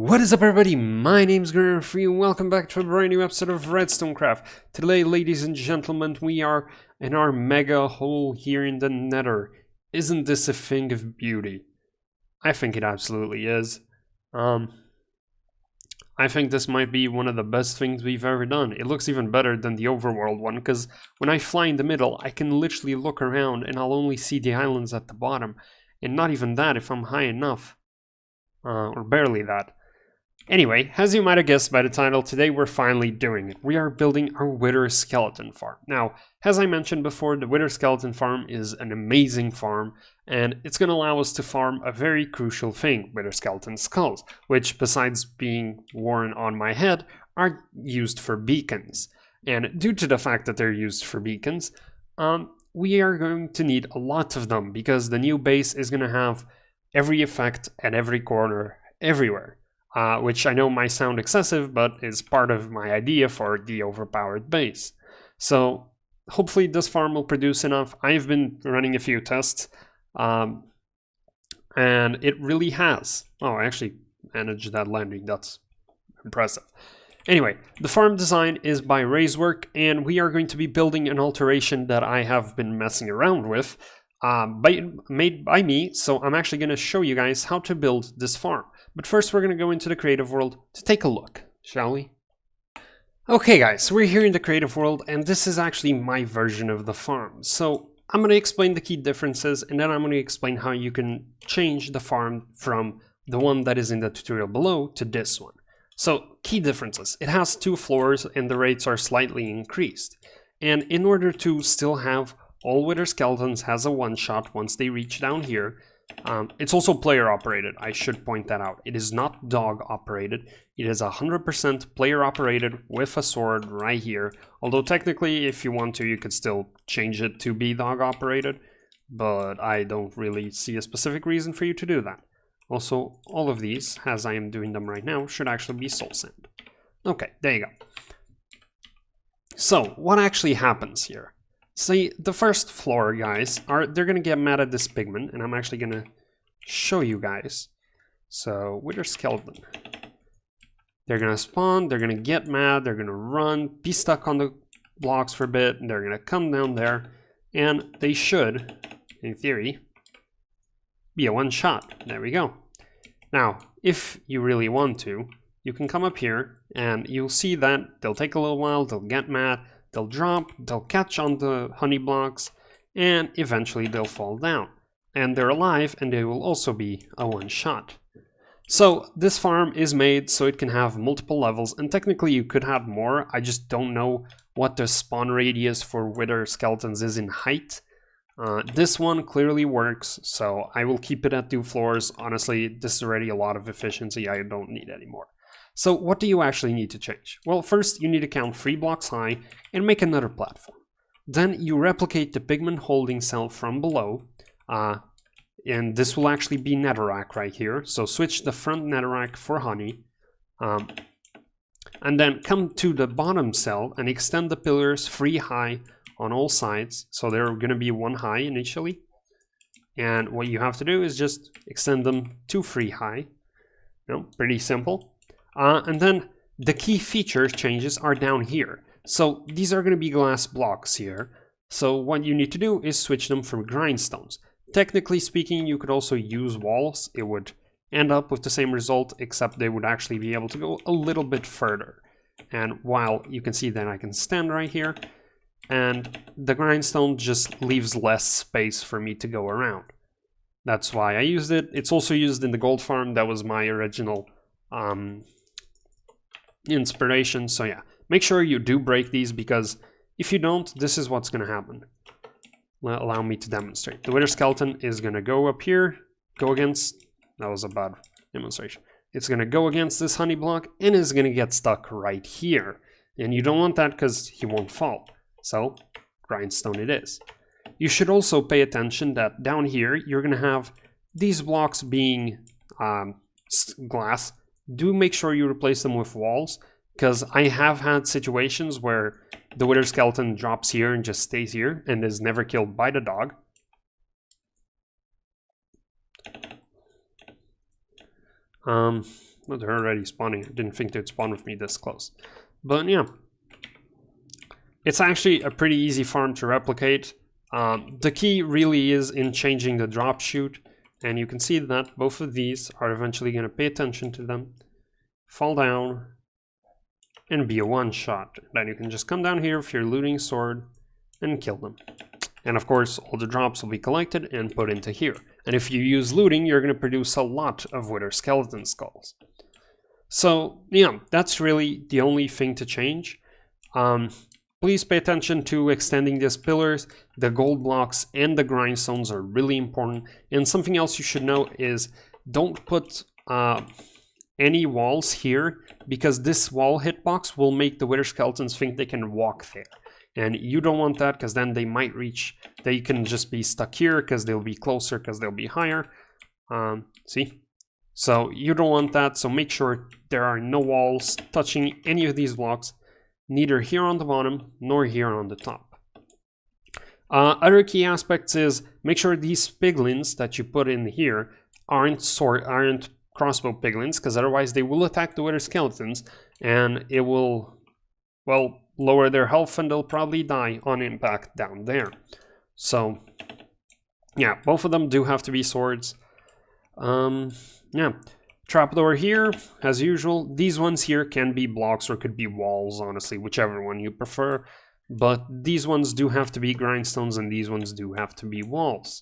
What is up, everybody? My name's Free and welcome back to a brand new episode of Redstone Craft. Today, ladies and gentlemen, we are in our mega hole here in the Nether. Isn't this a thing of beauty? I think it absolutely is. I think this might be one of the best things we've ever done. It looks even better than the overworld one, because when I fly in the middle, I can literally look around and I'll only see the islands at the bottom. And not even that if I'm high enough. Or barely that. Anyway, as you might have guessed by the title, today we're finally doing it. We are building our Wither Skeleton Farm. Now, as I mentioned before, the Wither Skeleton Farm is an amazing farm, and it's going to allow us to farm a very crucial thing, Wither Skeleton Skulls, which, besides being worn on my head, are used for beacons. And due to the fact that they're used for beacons, we are going to need a lot of them, because the new base is going to have every effect at every corner, everywhere. Which I know might sound excessive, but is part of my idea for the overpowered base. So hopefully this farm will produce enough. I've been running a few tests, and it really has. Oh, I actually managed that landing. That's impressive. Anyway, the farm design is by Raisework, and we are going to be building an alteration that I have been messing around with, made by me. So I'm actually going to show you guys how to build this farm. But first we're going to go into the creative world to take a look, shall we? Okay guys, so we're here in the creative world, and this is actually my version of the farm. So I'm going to explain the key differences, and then I'm going to explain how you can change the farm from the one that is in the tutorial below to this one. So key differences: it has 2 floors and the rates are slightly increased. And in order to still have all Wither skeletons as a one-shot once they reach down here, it's also player operated. I should point that out. It is not dog operated. It is 100% player operated with a sword right here. Although technically, if you want to, you could still change it to be dog operated. But I don't really see a specific reason for you to do that. Also, all of these, as I am doing them right now, should actually be soul sand. Okay, there you go. So, what actually happens here? See, the first floor, guys, they're going to get mad at this pigment, and I'm actually going to show you guys. So, Wither Skeleton. They're going to spawn, they're going to get mad, they're going to run, be stuck on the blocks for a bit, and they're going to come down there, and they should, in theory, be a one-shot. There we go. Now, if you really want to, you can come up here, and you'll see that they'll take a little while, they'll get mad, they'll drop, they'll catch on the honey blocks, and eventually they'll fall down. And they're alive, and they will also be a one-shot. So this farm is made so it can have multiple levels, and technically you could have more. I just don't know what the spawn radius for Wither skeletons is in height. This one clearly works, so I will keep it at 2 floors. Honestly, this is already a lot of efficiency I don't need anymore. So what do you actually need to change? Well, first you need to count 3 blocks high and make another platform. Then you replicate the pigment holding cell from below, and this will actually be netherrack right here. So switch the front netherrack for honey, and then come to the bottom cell and extend the pillars 3 high on all sides. So they're going to be 1 high initially, and what you have to do is just extend them to 3 high. Pretty simple. And then the key feature changes are down here. So these are going to be glass blocks here. So what you need to do is switch them from grindstones. Technically speaking, you could also use walls. It would end up with the same result, except they would actually be able to go a little bit further. And while you can see that I can stand right here, and the grindstone just leaves less space for me to go around. That's why I used it. It's also used in the gold farm. That was my original inspiration. So yeah, make sure you do break these, because if you don't, this is what's going to happen. Allow me to demonstrate. The Wither skeleton is going to go up here, go against, that was a bad demonstration. It's going to go against this honey block and is going to get stuck right here. And you don't want that because he won't fall. So grindstone it is. You should also pay attention that down here you're going to have these blocks being glass. Do make sure you replace them with walls, because I have had situations where the Wither skeleton drops here and just stays here and is never killed by the dog. No, they're already spawning. I didn't think they'd spawn with me this close. But yeah, it's actually a pretty easy farm to replicate. The key really is in changing the drop chute, and you can see that both of these are eventually going to pay attention to them, fall down, and be a one-shot. Then you can just come down here with your looting sword and kill them. And of course, all the drops will be collected and put into here. And if you use looting, you're going to produce a lot of wither skeleton skulls. So yeah, that's really the only thing to change. Please pay attention to extending these pillars. The gold blocks and the grindstones are really important. And something else you should know is don't put any walls here, because this wall hitbox will make the wither skeletons think they can walk there. And you don't want that, because then they might reach, they can just be stuck here because they'll be closer, because they'll be higher. See? So you don't want that, so make sure there are no walls touching any of these blocks, neither here on the bottom nor here on the top. Other key aspects is make sure these piglins that you put in here aren't crossbow piglins, because otherwise they will attack the wither skeletons and it will, well, lower their health and they'll probably die on impact down there. So yeah, both of them do have to be swords. Yeah, trapdoor here, as usual. These ones here can be blocks or could be walls, honestly, whichever one you prefer. But these ones do have to be grindstones and these ones do have to be walls.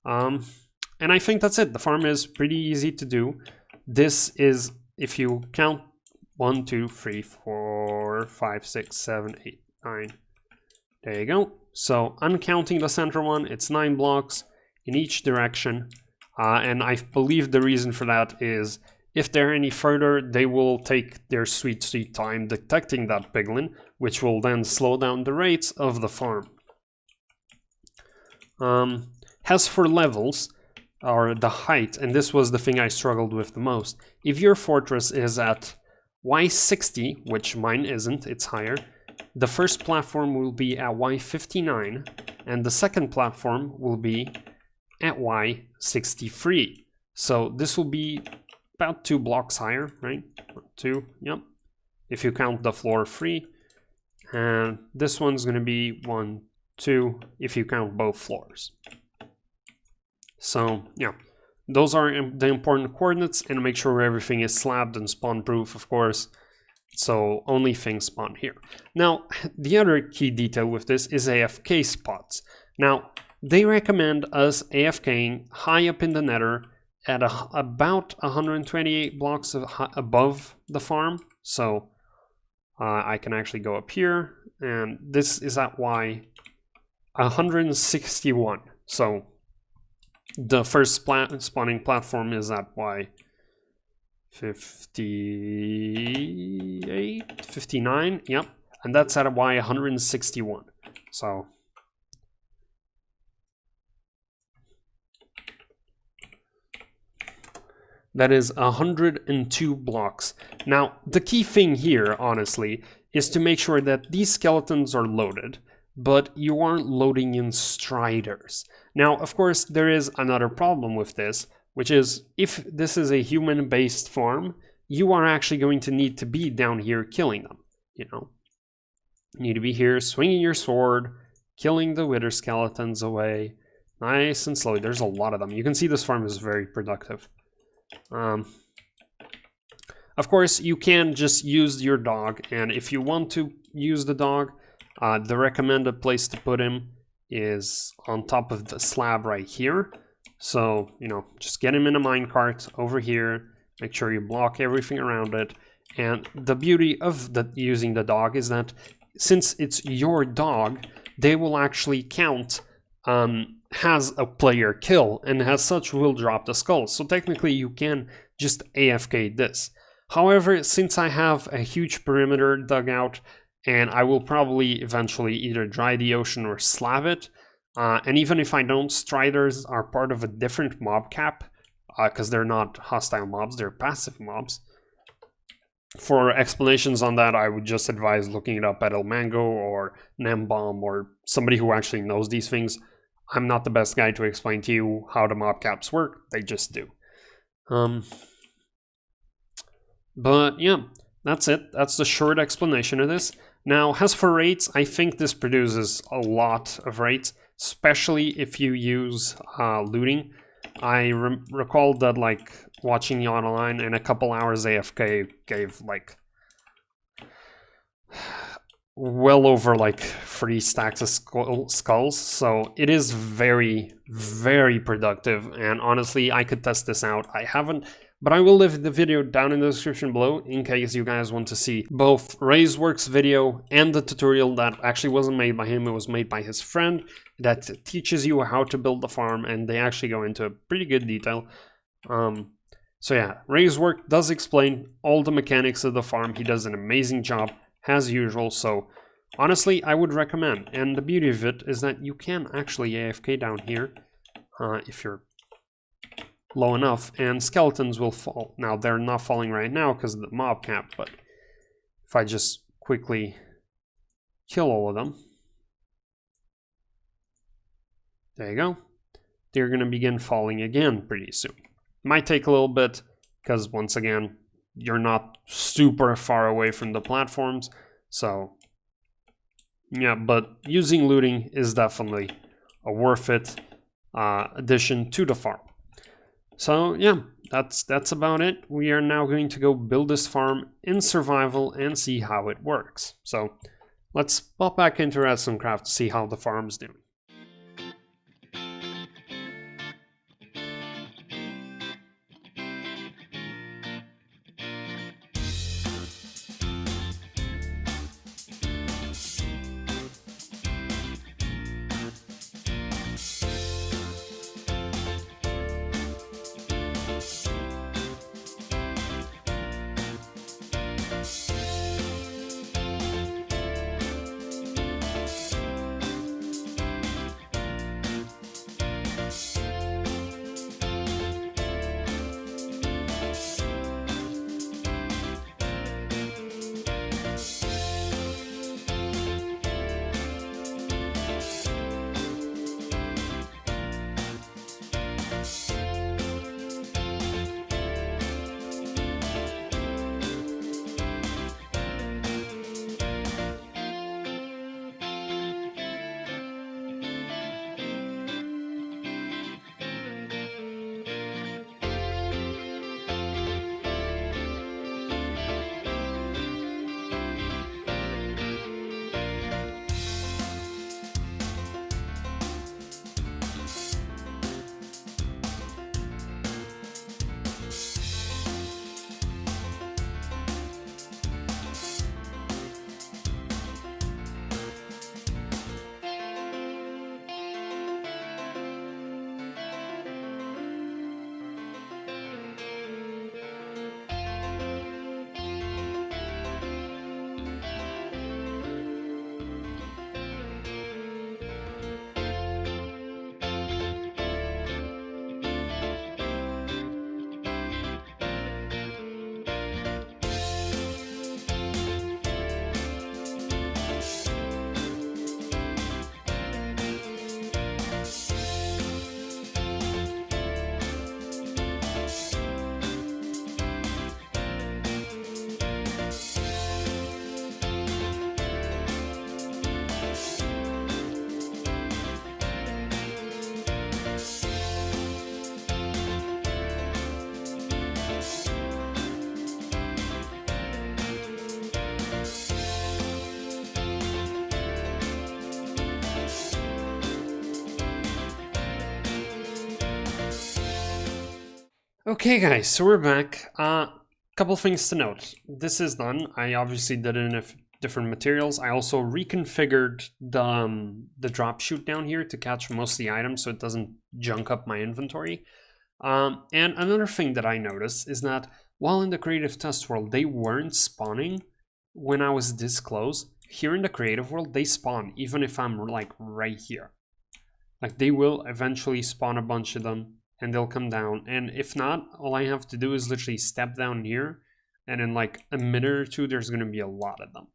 And I think that's it. The farm is pretty easy to do. This is, if you count 1, 2, 3, 4, 5, 6, 7, 8, 9. There you go. So uncounting the center one, it's 9 blocks in each direction. And I believe the reason for that is if they're any further, they will take their sweet time detecting that piglin, which will then slow down the rates of the farm. As for levels, or the height, and this was the thing I struggled with the most, if your fortress is at Y60, which mine isn't, it's higher, the first platform will be at Y59, and the second platform will be at Y63. So this will be about 2 blocks higher, right? 2, yep. If you count the floor 3. And this one's going to be 1, 2, if you count both floors. So, yeah. Those are the important coordinates, and make sure everything is slabbed and spawn proof, of course. So only things spawn here. Now, the other key detail with this is AFK spots. Now, they recommend us AFKing high up in the nether at about 128 blocks above the farm. So I can actually go up here, and this is at Y 161. So the first spawning platform is at Y 58, 59, yep, and that's at Y 161. So that is 102 blocks. Now, the key thing here, honestly, is to make sure that these skeletons are loaded, but you aren't loading in striders. Now, of course, there is another problem with this, which is if this is a human-based farm, you are actually going to need to be down here killing them, you know. You need to be here swinging your sword, killing the wither skeletons away, nice and slowly. There's a lot of them. You can see this farm is very productive. Of course, you can just use your dog, and if you want to use the dog, the recommended place to put him is on top of the slab right here. So, you know, just get him in a minecart over here, make sure you block everything around it. And the beauty of using the dog is that since it's your dog, they will actually count has a player kill, and as such will drop the skull. So technically you can just AFK this. However, since I have a huge perimeter dug out, and I will probably eventually either dry the ocean or slab it, and even if I don't, striders are part of a different mob cap, because they're not hostile mobs, they're passive mobs. For explanations on that, I would just advise looking it up at El Mango or Nembomb or somebody who actually knows these things. I'm not the best guy to explain to you how the mob caps work, they just do. But yeah, that's it. That's the short explanation of this. Now, as for rates, I think this produces a lot of rates, especially if you use looting. I recall that, like, watching you online in a couple hours AFK gave like well over like 3 stacks of skulls, so it is very, very productive. And honestly, I could test this out. I haven't, but I will leave the video down in the description below in case you guys want to see both Ray's video and the tutorial that actually wasn't made by him. It was made by his friend that teaches you how to build the farm, and they actually go into pretty good detail. So yeah, Ray's work does explain all the mechanics of the farm. He does an amazing job as usual, so honestly I would recommend. And the beauty of it is that you can actually AFK down here if you're low enough, and skeletons will fall. Now they're not falling right now because of the mob cap, but if I just quickly kill all of them, there you go, they're gonna begin falling again pretty soon. Might take a little bit because once again you're not super far away from the platforms, so yeah, but using looting is definitely a worth it addition to the farm. So yeah, that's about it. We are now going to go build this farm in survival and see how it works. So let's pop back into Redstone Craft to see how the farm's doing. Okay guys, so we're back. Couple things to note. This is done. I obviously did it in different materials. I also reconfigured the drop chute down here to catch most of the items so it doesn't junk up my inventory. And another thing that I noticed is that while in the creative test world they weren't spawning when I was this close, here in the creative world they spawn even if I'm like right here. Like they will eventually spawn a bunch of them and they'll come down, and if not, all I have to do is literally step down here and in like a minute or two there's going to be a lot of them.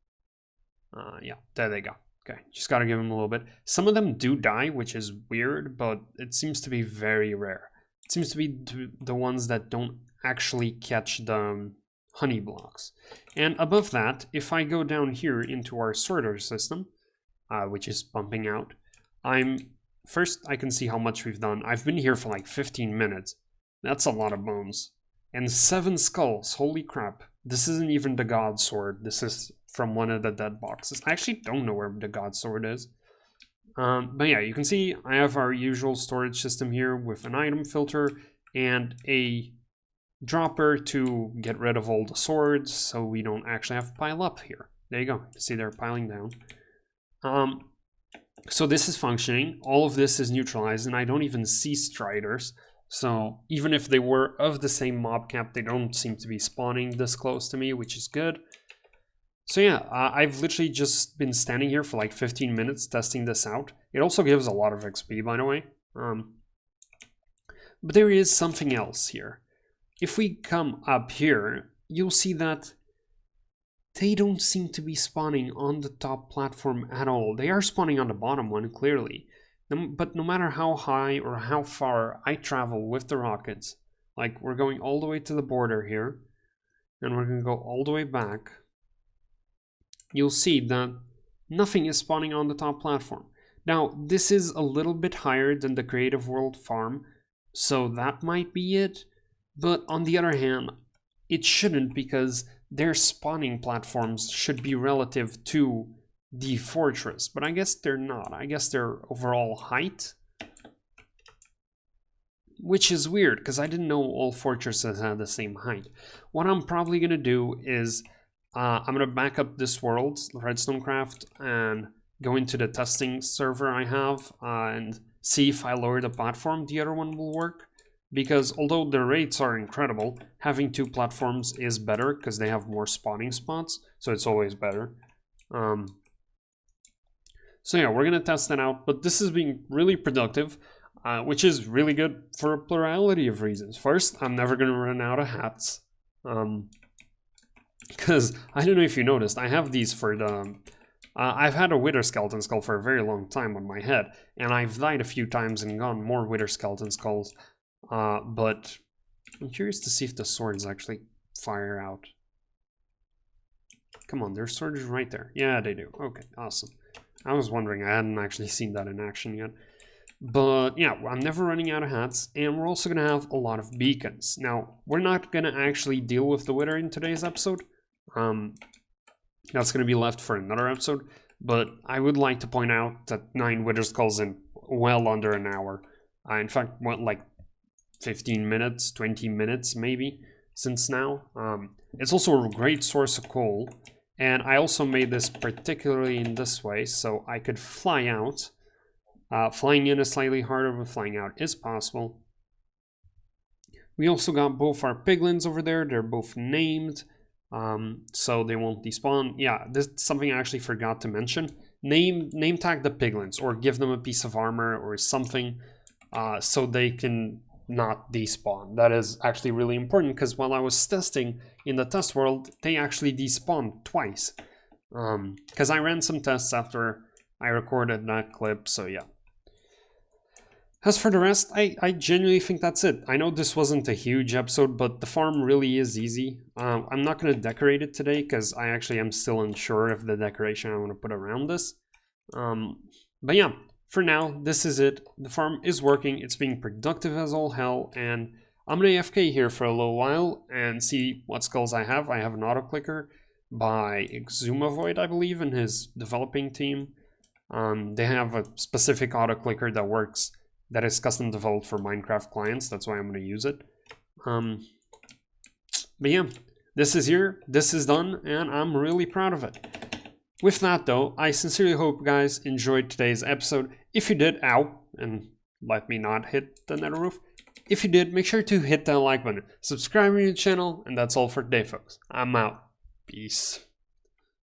Yeah, there they go. Okay, just gotta give them a little bit. Some of them do die, which is weird, but it seems to be very rare. It seems to be the ones that don't actually catch the honey blocks. And above that, if I go down here into our sorter system, which is pumping out, first I can see how much we've done. I've been here for like 15 minutes. That's a lot of bones. And 7 skulls, holy crap. This isn't even the god sword. This is from one of the dead boxes. I actually don't know where the god sword is. But yeah, you can see I have our usual storage system here with an item filter and a dropper to get rid of all the swords so we don't actually have to pile up here. There you go. See, they're piling down. So this is functioning. All of this is neutralized, and I don't even see striders. So even if they were of the same mob camp, they don't seem to be spawning this close to me, which is good. So yeah, I've literally just been standing here for like 15 minutes testing this out. It also gives a lot of XP, by the way. But there is something else here. If we come up here, you'll see that they don't seem to be spawning on the top platform at all. They are spawning on the bottom one, clearly. But no matter how high or how far I travel with the rockets, like we're going all the way to the border here, and we're going to go all the way back, you'll see that nothing is spawning on the top platform. Now, this is a little bit higher than the Creative World farm, so that might be it. But on the other hand, it shouldn't, because their spawning platforms should be relative to the fortress, but I guess they're not. I guess their overall height, which is weird because I didn't know all fortresses had the same height. What I'm probably gonna do is I'm gonna back up this world, Redstone Craft, and go into the testing server I have and see if I lower the platform, the other one will work. Because although the rates are incredible, having 2 platforms is better because they have more spawning spots, so it's always better. So yeah, we're gonna test that out, but this is being really productive, which is really good for a plurality of reasons. First, I'm never gonna run out of hats, because I don't know if you noticed, I have these for the... I've had a Wither Skeleton Skull for a very long time on my head, and I've died a few times and gotten more Wither Skeleton Skulls, but I'm curious to see if the swords actually fire out. Come on, their sword is right there. Yeah, they do. Okay, awesome. I was wondering, I hadn't actually seen that in action yet. But yeah, I'm never running out of hats, and we're also going to have a lot of beacons. Now, we're not going to actually deal with the Wither in today's episode. That's going to be left for another episode. But I would like to point out that 9 Wither Skulls in well under an hour. In fact, what, like 15 minutes, 20 minutes maybe, since now. It's also a great source of coal. And I also made this particularly in this way, so I could fly out. Flying in is slightly harder, but flying out is possible. We also got both our piglins over there. They're both named, so they won't despawn. Yeah, this is something I actually forgot to mention. Name tag the piglins, or give them a piece of armor or something, so they can not despawn. That is actually really important, because while I was testing in the test world, they actually despawned twice. Because I ran some tests after I recorded that clip, so yeah. As for the rest, I genuinely think that's it. I know this wasn't a huge episode, but the farm really is easy. I'm not going to decorate it today, because I actually am still unsure of the decoration I want to put around this. But yeah. For now, this is it. The farm is working, it's being productive as all hell, and I'm gonna AFK here for a little while and see what skulls I have. I have an auto-clicker by Exumavoid, I believe, in his developing team. They have a specific auto-clicker that works, that is custom developed for Minecraft clients, that's why I'm gonna use it. But yeah, this is here, this is done, and I'm really proud of it. With that though, I sincerely hope you guys enjoyed today's episode. If you did, ow, and let me not hit the nether roof. If you did, make sure to hit that like button, subscribe to the channel, and that's all for today folks. I'm out. Peace.